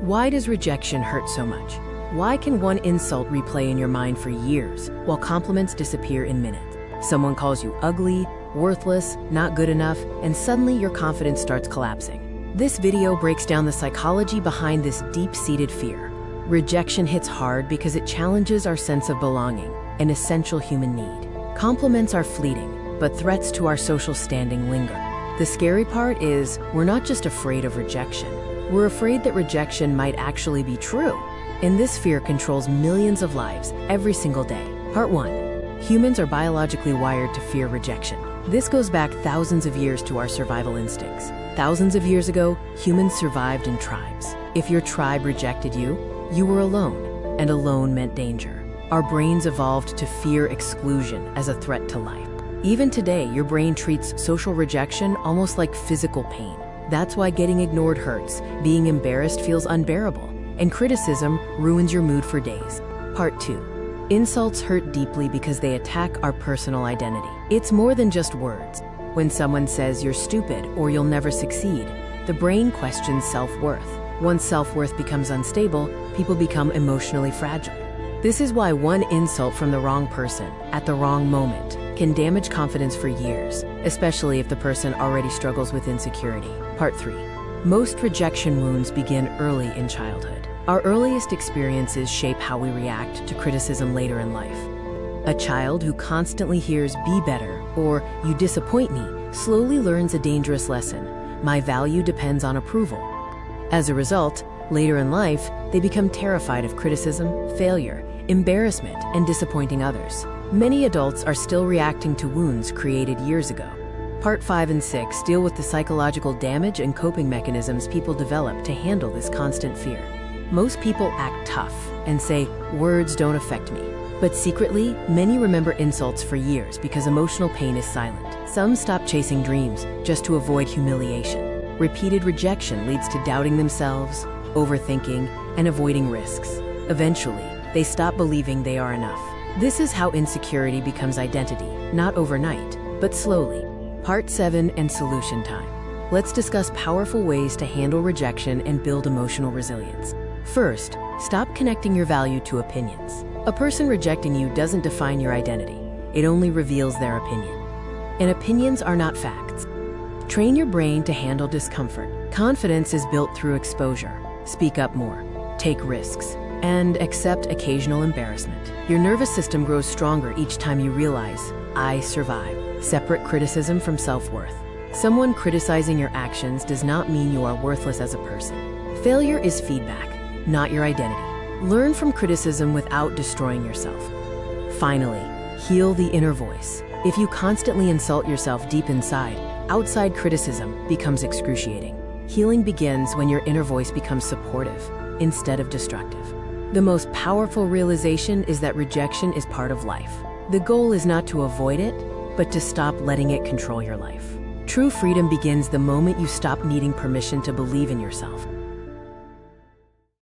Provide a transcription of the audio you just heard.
Why does rejection hurt so much? Why can one insult replay in your mind for years, while compliments disappear in minutes? Someone calls you ugly, worthless, not good enough, and suddenly your confidence starts collapsing. This video breaks down the psychology behind this deep-seated fear. Rejection hits hard because it challenges our sense of belonging, an essential human need. Compliments are fleeting, but threats to our social standing linger. The scary part is, we're not just afraid of rejection. We're afraid that rejection might actually be true. And this fear controls millions of lives every single day. Part 1. Humans are biologically wired to fear rejection. This goes back thousands of years to our survival instincts. Thousands of years ago, humans survived in tribes. If your tribe rejected you, you were alone, and alone meant danger. Our brains evolved to fear exclusion as a threat to life. Even today, your brain treats social rejection almost like physical pain. That's why getting ignored hurts, being embarrassed feels unbearable, and criticism ruins your mood for days. Part 2. Insults hurt deeply because they attack our personal identity. It's more than just words. When someone says you're stupid or you'll never succeed, the brain questions self-worth. Once self-worth becomes unstable, people become emotionally fragile. This is why one insult from the wrong person at the wrong moment can damage confidence for years, especially if the person already struggles with insecurity. Part 3. Most rejection wounds begin early in childhood. Our earliest experiences shape how we react to criticism later in life. A child who constantly hears "be better" or "you disappoint me" slowly learns a dangerous lesson: my value depends on approval. As a result, later in life, they become terrified of criticism, failure, embarrassment, and disappointing others. Many adults are still reacting to wounds created years ago. Part 5 and 6 deal with the psychological damage and coping mechanisms people develop to handle this constant fear. Most people act tough and say, "words don't affect me." But secretly, many remember insults for years because emotional pain is silent. Some stop chasing dreams just to avoid humiliation. Repeated rejection leads to doubting themselves, overthinking, and avoiding risks. Eventually, they stop believing they are enough. This is how insecurity becomes identity, not overnight, but slowly. Part 7 and solution time. Let's discuss powerful ways to handle rejection and build emotional resilience. First, stop connecting your value to opinions. A person rejecting you doesn't define your identity. It only reveals their opinion. And opinions are not facts. Train your brain to handle discomfort. Confidence is built through exposure. Speak up more, take risks, and accept occasional embarrassment. Your nervous system grows stronger each time you realize, "I survive." Separate criticism from self-worth. Someone criticizing your actions does not mean you are worthless as a person. Failure is feedback, not your identity. Learn from criticism without destroying yourself. Finally, heal the inner voice. If you constantly insult yourself deep inside, outside criticism becomes excruciating. Healing begins when your inner voice becomes supportive instead of destructive. The most powerful realization is that rejection is part of life. The goal is not to avoid it, but to stop letting it control your life. True freedom begins the moment you stop needing permission to believe in yourself.